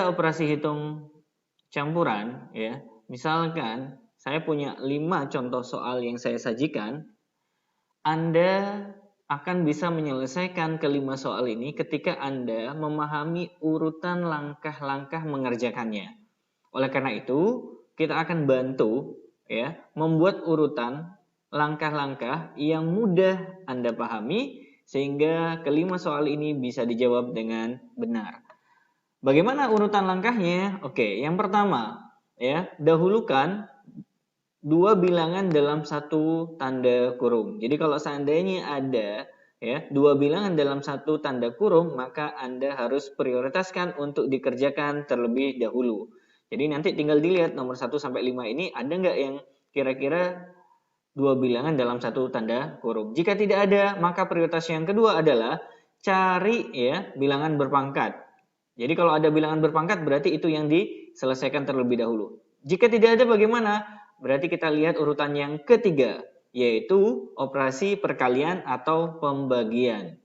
pada operasi hitung campuran, ya, misalkan saya punya 5 contoh soal yang saya sajikan, Anda akan bisa menyelesaikan kelima soal ini ketika Anda memahami urutan langkah-langkah mengerjakannya. Oleh karena itu, kita akan bantu ya membuat urutan langkah-langkah yang mudah Anda pahami sehingga kelima soal ini bisa dijawab dengan benar. Bagaimana urutan langkahnya? Oke, yang pertama ya, dahulukan dua bilangan dalam satu tanda kurung. Jadi kalau seandainya ada ya dua bilangan dalam satu tanda kurung, maka Anda harus prioritaskan untuk dikerjakan terlebih dahulu. Jadi nanti tinggal dilihat nomor 1 sampai 5 ini ada nggak yang kira-kira dua bilangan dalam satu tanda kurung. Jika tidak ada, maka prioritas yang kedua adalah cari ya bilangan berpangkat. Jadi kalau ada bilangan berpangkat berarti itu yang diselesaikan terlebih dahulu. Jika tidak ada bagaimana? Berarti kita lihat urutan yang ketiga, yaitu operasi perkalian atau pembagian.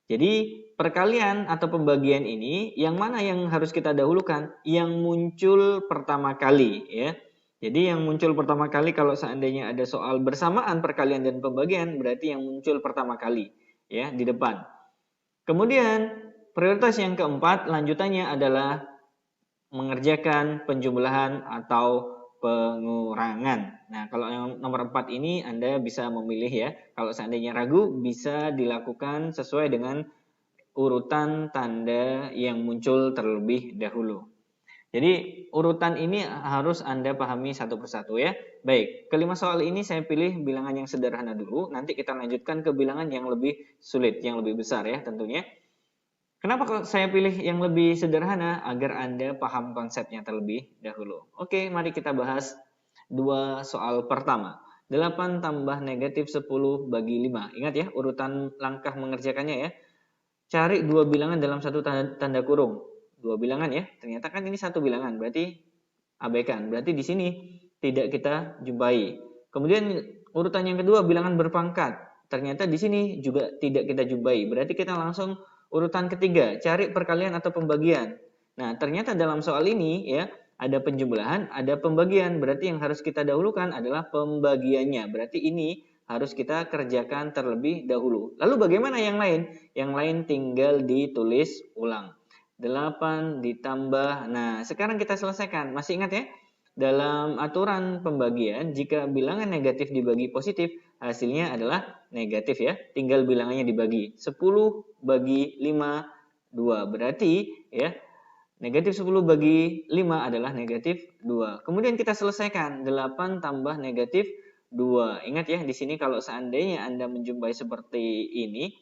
Jadi perkalian atau pembagian ini yang mana yang harus kita dahulukan? Yang muncul pertama kali ya. Jadi yang muncul pertama kali kalau seandainya ada soal bersamaan perkalian dan pembagian berarti yang muncul pertama kali ya di depan. Kemudian prioritas yang keempat lanjutannya adalah mengerjakan penjumlahan atau pengurangan. Nah, kalau yang nomor 4 ini Anda bisa memilih ya. Kalau seandainya ragu bisa dilakukan sesuai dengan urutan tanda yang muncul terlebih dahulu. Jadi urutan ini harus Anda pahami satu persatu ya. Baik, kelima soal ini saya pilih bilangan yang sederhana dulu. Nanti kita lanjutkan ke bilangan yang lebih sulit, yang lebih besar ya tentunya. Kenapa kok saya pilih yang lebih sederhana? Agar Anda paham konsepnya terlebih dahulu. Oke, mari kita bahas dua soal pertama. 8 tambah negatif 10 bagi 5. Ingat ya, urutan langkah mengerjakannya ya. Cari dua bilangan dalam satu tanda kurung. Dua bilangan ya. Ternyata kan ini satu bilangan, berarti abaikan. Berarti di sini tidak kita jumpai. Kemudian urutan yang kedua bilangan berpangkat. Ternyata di sini juga tidak kita jumpai. Berarti kita langsung urutan ketiga, cari perkalian atau pembagian. Nah, ternyata dalam soal ini ya, ada penjumlahan, ada pembagian. Berarti yang harus kita dahulukan adalah pembagiannya. Berarti ini harus kita kerjakan terlebih dahulu. Lalu bagaimana yang lain? Yang lain tinggal ditulis ulang. 8 ditambah. Nah, sekarang kita selesaikan. Masih ingat ya? Dalam aturan pembagian, jika bilangan negatif dibagi positif, hasilnya adalah negatif ya. Tinggal bilangannya dibagi. 10 bagi 5, 2. Berarti ya, negatif 10 bagi 5 adalah negatif 2. Kemudian kita selesaikan. 8 tambah negatif 2. Ingat ya, di sini kalau seandainya Anda menjumpai seperti ini,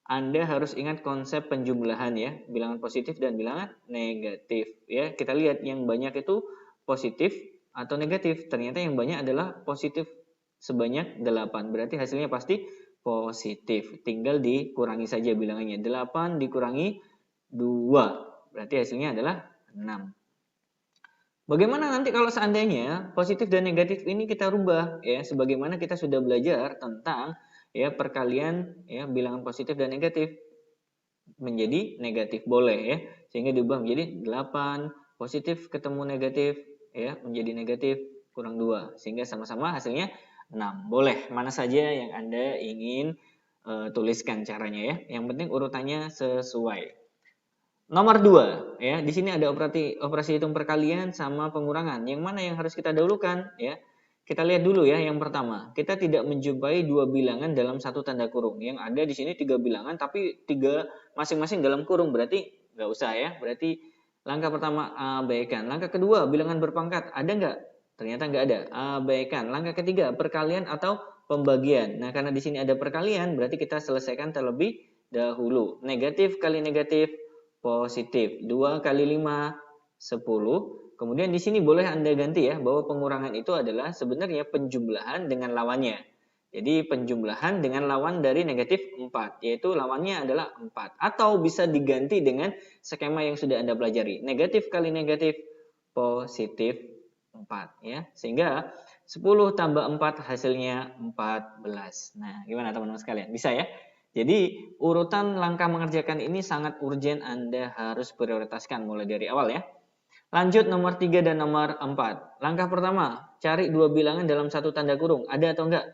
Anda harus ingat konsep penjumlahan ya, bilangan positif dan bilangan negatif ya. Kita lihat yang banyak itu positif atau negatif. Ternyata yang banyak adalah positif sebanyak 8. Berarti hasilnya pasti positif. Tinggal dikurangi saja bilangannya. 8 dikurangi 2. Berarti hasilnya adalah 6. Bagaimana nanti kalau seandainya positif dan negatif ini kita rubah ya, sebagaimana kita sudah belajar tentang ya perkalian ya bilangan positif dan negatif menjadi negatif boleh ya, sehingga diubah menjadi 8 positif ketemu negatif ya menjadi negatif kurang 2 sehingga sama-sama hasilnya 6. Boleh mana saja yang Anda ingin tuliskan caranya ya. Yang penting urutannya sesuai. Nomor 2 ya, di sini ada operasi hitung perkalian sama pengurangan. Yang mana yang harus kita dahulukan ya? Kita lihat dulu ya yang pertama. Kita tidak menjumpai dua bilangan dalam satu tanda kurung. Yang ada di sini 3 bilangan tapi 3 masing-masing dalam kurung. Berarti nggak usah ya. Berarti langkah pertama abaikan. Langkah kedua bilangan berpangkat. Ada nggak? Ternyata nggak ada. Abaikan. Langkah ketiga perkalian atau pembagian. Nah karena di sini ada perkalian berarti kita selesaikan terlebih dahulu. Negatif kali negatif positif. 2 kali 5, 10. Kemudian di sini boleh Anda ganti ya, bahwa pengurangan itu adalah sebenarnya penjumlahan dengan lawannya. Jadi penjumlahan dengan lawan dari negatif 4, yaitu lawannya adalah 4. Atau bisa diganti dengan skema yang sudah Anda pelajari. Negatif kali negatif, positif 4. Ya. Sehingga 10 tambah 4 hasilnya 14. Nah, gimana teman-teman sekalian? Bisa ya? Jadi urutan langkah mengerjakan ini sangat urgent Anda harus prioritaskan mulai dari awal ya. Lanjut nomor 3 dan nomor 4. Langkah pertama, cari dua bilangan dalam satu tanda kurung. Ada atau enggak?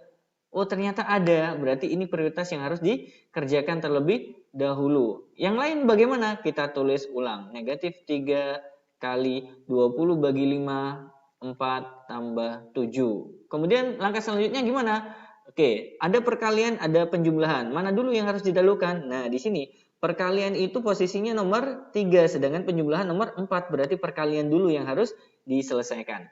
Oh, ternyata ada. Berarti ini prioritas yang harus dikerjakan terlebih dahulu. Yang lain bagaimana? Kita tulis ulang. Negatif 3 kali 20 bagi 5, 4 tambah 7. Kemudian langkah selanjutnya gimana? Oke, ada perkalian, ada penjumlahan. Mana dulu yang harus didahulukan? Nah, di sini perkalian itu posisinya nomor 3, sedangkan penjumlahan nomor 4. Berarti perkalian dulu yang harus diselesaikan.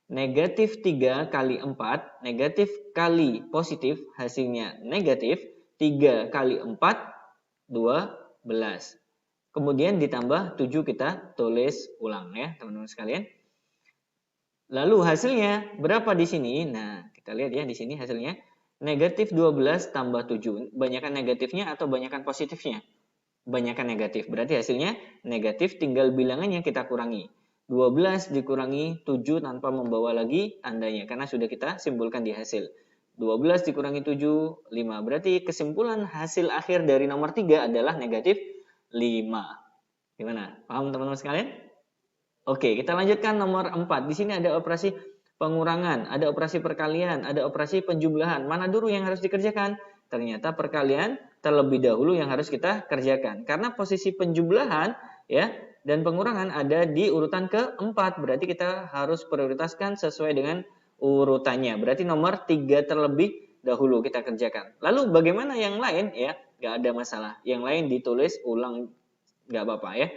Negatif 3 kali 4, negatif kali positif, hasilnya negatif. 3 kali 4, 12. Kemudian ditambah 7 kita tulis ulang ya teman-teman sekalian. Lalu hasilnya berapa di sini? Nah, kita lihat ya di sini hasilnya. Negatif 12 tambah 7. Banyakan negatifnya atau banyakan positifnya? Banyakan negatif. Berarti hasilnya negatif, tinggal bilangannya kita kurangi. 12 dikurangi 7 tanpa membawa lagi tandanya karena sudah kita simpulkan di hasil. 12 dikurangi 7, 5. Berarti kesimpulan hasil akhir dari nomor 3 adalah negatif 5. Gimana? Paham teman-teman sekalian? Oke, kita lanjutkan nomor 4. Di sini ada operasi pengurangan, ada operasi perkalian, ada operasi penjumlahan. Mana dulu yang harus dikerjakan? Ternyata perkalian terlebih dahulu yang harus kita kerjakan. Karena posisi penjumlahan ya dan pengurangan ada di urutan keempat. Berarti kita harus prioritaskan sesuai dengan urutannya. Berarti nomor 3 terlebih dahulu kita kerjakan. Lalu bagaimana yang lain ya? Nggak ada masalah. Yang lain ditulis ulang nggak apa-apa ya.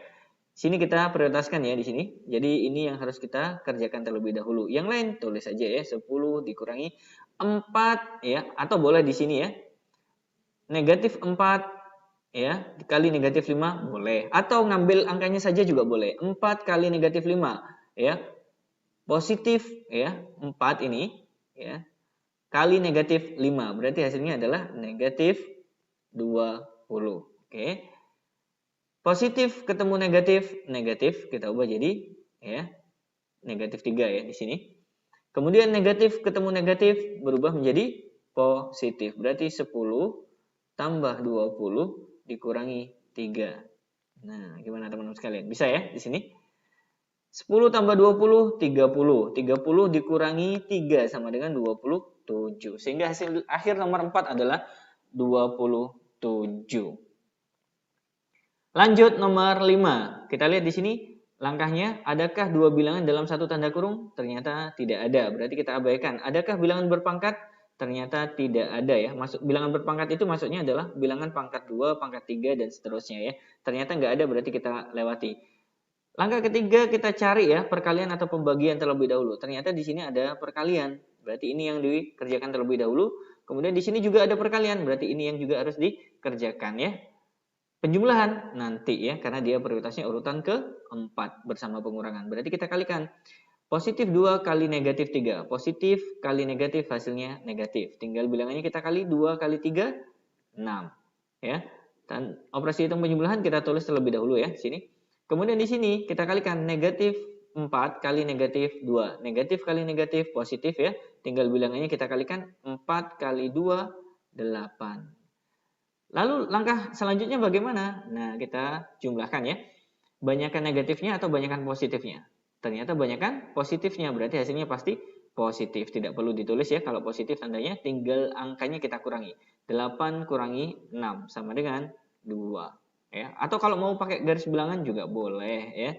Sini kita prioritaskan ya di sini. Jadi ini yang harus kita kerjakan terlebih dahulu. Yang lain tulis aja ya 10 dikurangi 4 ya atau boleh di sini ya. Negatif 4 ya dikali negatif 5 boleh atau ngambil angkanya saja juga boleh. 4 kali negatif 5 ya. Positif ya 4 ini ya kali negatif 5. Berarti hasilnya adalah negatif 20. Oke. Positif ketemu negatif, negatif kita ubah jadi ya negatif 3 ya di sini. Kemudian negatif ketemu negatif berubah menjadi positif. Berarti 10 tambah 20 dikurangi 3. Nah, gimana teman-teman sekalian? Bisa ya di sini? 10 tambah 20, 30. 30 dikurangi 3 sama dengan 27. Sehingga hasil akhir nomor 4 adalah 27. Lanjut nomor 5. Kita lihat di sini langkahnya, adakah dua bilangan dalam satu tanda kurung? Ternyata tidak ada. Berarti kita abaikan. Adakah bilangan berpangkat? Ternyata tidak ada ya. Masuk bilangan berpangkat itu maksudnya adalah bilangan pangkat 2, pangkat 3 dan seterusnya ya. Ternyata nggak ada, berarti kita lewati. Langkah ketiga kita cari ya perkalian atau pembagian terlebih dahulu. Ternyata di sini ada perkalian. Berarti ini yang dikerjakan terlebih dahulu. Kemudian di sini juga ada perkalian. Berarti ini yang juga harus dikerjakan ya. Penjumlahan nanti ya, karena dia prioritasnya urutan ke-4 bersama pengurangan. Berarti kita kalikan. Positif 2 kali negatif 3. Positif kali negatif hasilnya negatif. Tinggal bilangannya kita kali 2 kali 3, 6. Ya. Dan operasi hitung penjumlahan kita tulis terlebih dahulu ya, sini. Kemudian di sini kita kalikan negatif 4 kali negatif 2. Negatif kali negatif positif ya. Tinggal bilangannya kita kalikan 4 kali 2, 8. Lalu langkah selanjutnya bagaimana? Nah, kita jumlahkan ya. Banyakan negatifnya atau banyakan positifnya? Ternyata banyakan positifnya, berarti hasilnya pasti positif. Tidak perlu ditulis ya, kalau positif tandanya tinggal angkanya kita kurangi. 8 kurangi 6 sama dengan 2. Ya. Atau kalau mau pakai garis bilangan juga boleh ya.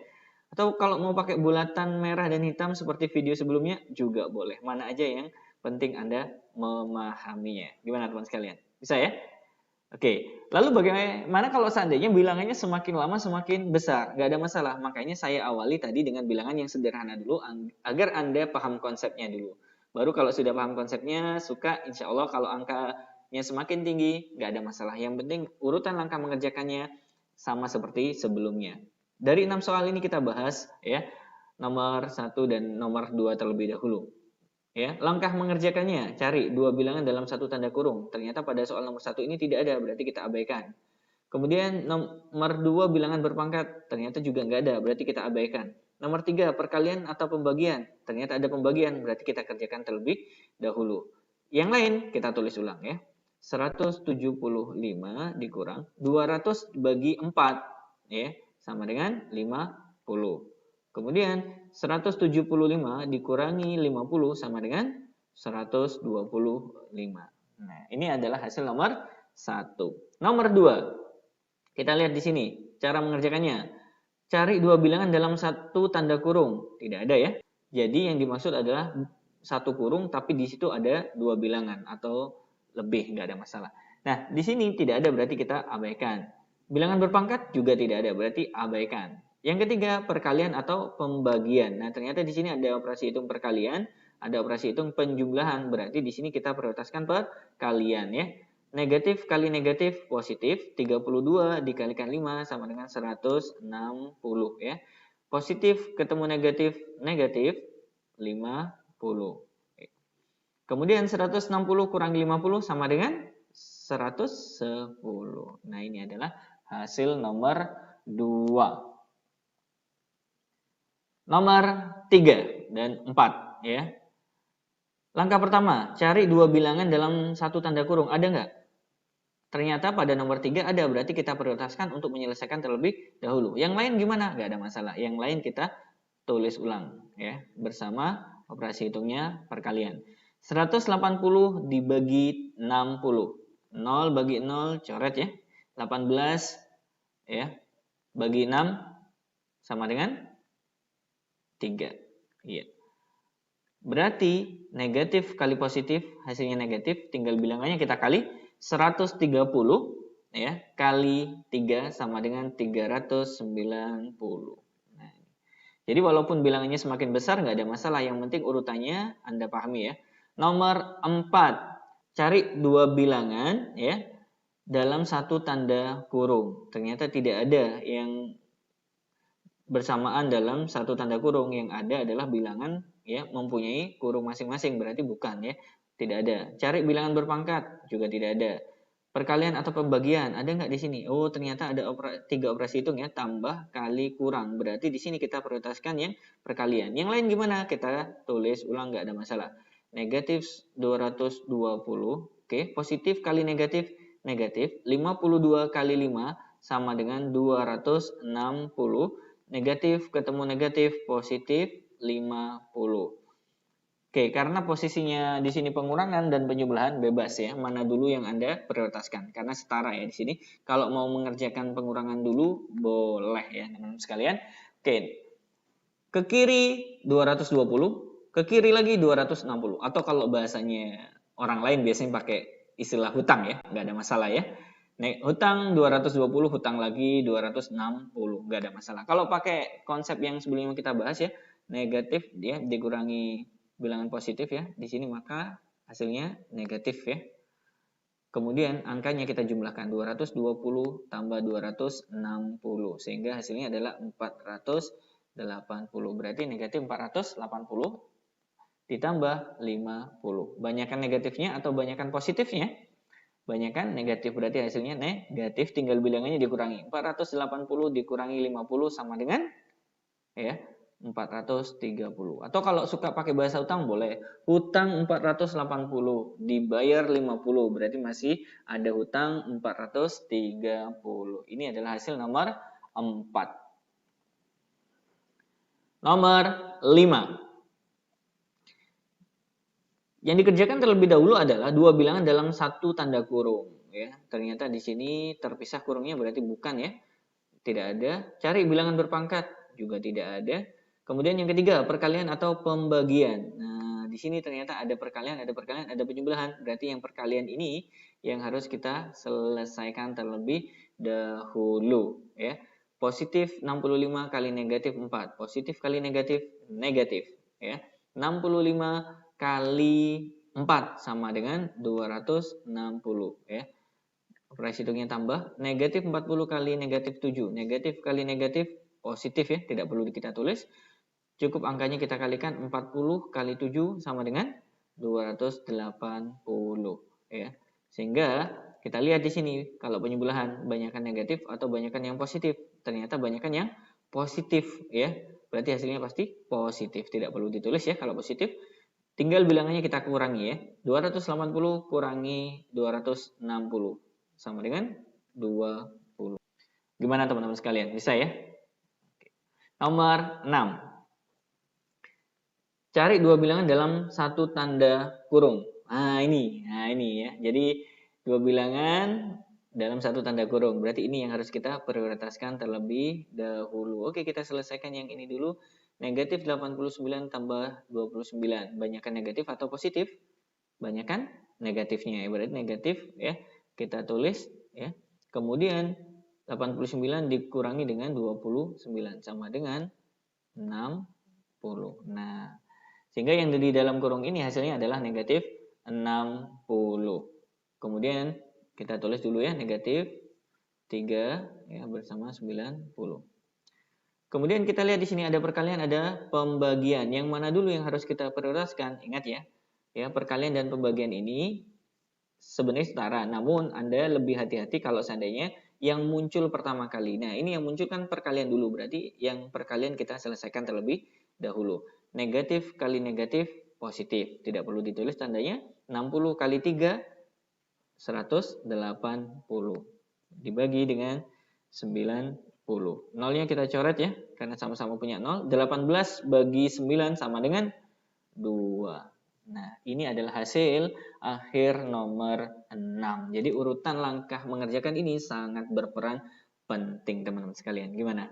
Atau kalau mau pakai bulatan merah dan hitam seperti video sebelumnya juga boleh. Mana aja yang penting Anda memahaminya. Gimana teman sekalian? Bisa ya? Oke, lalu bagaimana kalau seandainya bilangannya semakin lama semakin besar? Nggak ada masalah, makanya saya awali tadi dengan bilangan yang sederhana dulu agar Anda paham konsepnya dulu. Baru kalau sudah paham konsepnya, suka insya Allah kalau angkanya semakin tinggi, nggak ada masalah. Yang penting urutan langkah mengerjakannya sama seperti sebelumnya. Dari 6 soal ini kita bahas ya, nomor 1 dan nomor 2 terlebih dahulu. Ya, langkah mengerjakannya, cari dua bilangan dalam satu tanda kurung. Ternyata pada soal nomor 1 ini tidak ada, berarti kita abaikan. Kemudian nomor 2 bilangan berpangkat, ternyata juga nggak ada, berarti kita abaikan. Nomor 3 perkalian atau pembagian, ternyata ada pembagian, berarti kita kerjakan terlebih dahulu. Yang lain kita tulis ulang ya. 175 dikurang 200 bagi 4 ya, sama dengan 50. Kemudian 175 dikurangi 50 sama dengan 125. Nah, ini adalah hasil nomor 1. Nomor 2. Kita lihat di sini cara mengerjakannya. Cari dua bilangan dalam satu tanda kurung. Tidak ada ya. Jadi yang dimaksud adalah satu kurung tapi di situ ada dua bilangan atau lebih, nggak ada masalah. Nah, di sini tidak ada berarti kita abaikan. Bilangan berpangkat juga tidak ada berarti abaikan. Yang ketiga, perkalian atau pembagian. Nah, ternyata di sini ada operasi hitung perkalian, ada operasi hitung penjumlahan. Berarti di sini kita prioritaskan perkalian ya. Negatif kali negatif positif, 32 dikalikan 5 sama dengan 160 ya. Positif ketemu negatif, negatif 50. Kemudian 160 kurangi 50 sama dengan 110. Nah, ini adalah hasil nomor 2. Nomor 3 dan 4 ya. Langkah pertama, cari dua bilangan dalam satu tanda kurung. Ada nggak? Ternyata pada nomor 3 ada, berarti kita prioritaskan untuk menyelesaikan terlebih dahulu. Yang lain gimana? Nggak ada masalah. Yang lain kita tulis ulang ya bersama operasi hitungnya perkalian. 180 dibagi 60. 0 bagi 0 coret ya. 18 ya bagi 6 sama dengan 3. Iya. Berarti negatif kali positif hasilnya negatif, tinggal bilangannya kita kali 130 ya kali 3 sama dengan 390. Nah, jadi walaupun bilangannya semakin besar nggak ada masalah, yang penting urutannya Anda pahami ya. Nomor 4, cari dua bilangan ya dalam satu tanda kurung. Ternyata tidak ada yang bersamaan dalam satu tanda kurung, yang ada adalah bilangan ya mempunyai kurung masing-masing, berarti bukan ya. Tidak ada. Cari bilangan berpangkat juga tidak ada. Perkalian atau pembagian ada nggak di sini? Oh, ternyata ada tiga operasi hitung ya, tambah kali kurang. Berarti di sini kita prioritaskan yang perkalian. Yang lain gimana? Kita tulis ulang, nggak ada masalah. Negatif 220, oke. Positif kali negatif, negatif. 52 kali 5 sama dengan 260. Negatif ketemu negatif, positif 50. Oke, karena posisinya di sini pengurangan dan penjumlahan bebas ya, mana dulu yang Anda prioritaskan. Karena setara ya di sini. Kalau mau mengerjakan pengurangan dulu boleh ya teman-teman sekalian. Oke. Ke kiri 220, ke kiri lagi 260. Atau kalau bahasanya orang lain biasanya pakai istilah hutang ya, nggak ada masalah ya. Hutang 220, hutang lagi 260, nggak ada masalah. Kalau pakai konsep yang sebelumnya kita bahas ya, negatif dia dikurangi bilangan positif ya di sini, maka hasilnya negatif ya. Kemudian angkanya kita jumlahkan 220 tambah 260 sehingga hasilnya adalah 480. Berarti negatif 480 ditambah 50. Banyakan negatifnya atau banyakan positifnya? Banyakan negatif, berarti hasilnya negatif, tinggal bilangannya dikurangi. 480 dikurangi 50 sama dengan ya 430. Atau kalau suka pakai bahasa utang boleh. Hutang 480 dibayar 50, berarti masih ada hutang 430. Ini adalah hasil nomor 4. Nomor 5. Yang dikerjakan terlebih dahulu adalah dua bilangan dalam satu tanda kurung ya. Ternyata di sini terpisah kurungnya, berarti bukan ya. Tidak ada. Cari bilangan berpangkat juga tidak ada. Kemudian yang ketiga, perkalian atau pembagian. Nah, di sini ternyata ada perkalian, ada penjumlahan. Berarti yang perkalian ini yang harus kita selesaikan terlebih dahulu ya. Positif 65 kali negatif 4. Positif kali negatif, negatif ya. 65 kali 4 sama dengan 260 ya. Operasi hitungnya tambah, negatif 40 kali negatif 7. Negatif kali negatif positif ya, tidak perlu kita tulis. Cukup angkanya kita kalikan, 40 kali 7 sama dengan 280 ya. Sehingga kita lihat di sini kalau penjumlahan banyakkan negatif atau banyakkan yang positif. Ternyata banyakkan yang positif ya. Berarti hasilnya pasti positif, tidak perlu ditulis ya kalau positif. Tinggal bilangannya kita kurangi ya. 280 kurangi 260 sama dengan 20. Gimana teman-teman sekalian? Bisa ya? Nomor 6. Cari dua bilangan dalam satu tanda kurung. Nah ini ya. Jadi dua bilangan dalam satu tanda kurung. Berarti ini yang harus kita prioritaskan terlebih dahulu. Oke, kita selesaikan yang ini dulu. Negatif 89 tambah 29. Banyakan negatif atau positif? Banyakan negatifnya. Berarti negatif ya. Kita tulis ya. Kemudian 89 dikurangi dengan 29 sama dengan 60. Nah, sehingga yang di dalam kurung ini hasilnya adalah negatif 60. Kemudian kita tulis dulu ya, negatif 3 ya bersama 90. Kemudian kita lihat di sini ada perkalian, ada pembagian. Yang mana dulu yang harus kita prioritaskan? Ingat ya. Ya, perkalian dan pembagian ini sebenarnya setara, namun Anda lebih hati-hati kalau seandainya yang muncul pertama kali. Nah, ini yang muncul kan perkalian dulu, berarti yang perkalian kita selesaikan terlebih dahulu. Negatif kali negatif, positif. Tidak perlu ditulis tandanya. 60 kali 3, 180. Dibagi dengan 90. Nolnya kita coret ya, karena sama-sama punya 0. 18 bagi 9 sama dengan 2. Nah, ini adalah hasil akhir nomor 6. Jadi urutan langkah mengerjakan ini sangat berperan penting teman-teman sekalian. Gimana?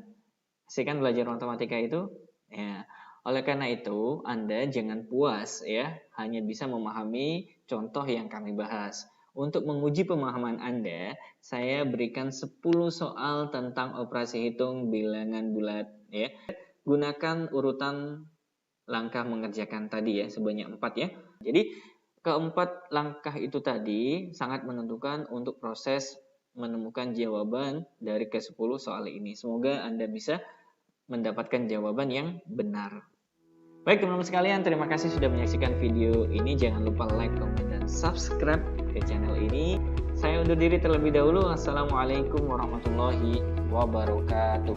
Asik kan belajar matematika itu? Ya. Oleh karena itu, Anda jangan puas ya, hanya bisa memahami contoh yang kami bahas. Untuk menguji pemahaman Anda, saya berikan 10 soal tentang operasi hitung bilangan bulat ya. Gunakan urutan langkah mengerjakan tadi ya, sebanyak 4 ya. Jadi keempat langkah itu tadi sangat menentukan untuk proses menemukan jawaban dari ke-10 soal ini. Semoga Anda bisa mendapatkan jawaban yang benar. Baik teman-teman sekalian, terima kasih sudah menyaksikan video ini. Jangan lupa like, komen, dan subscribe ke channel ini. Saya undur diri terlebih dahulu. Assalamualaikum warahmatullahi wabarakatuh.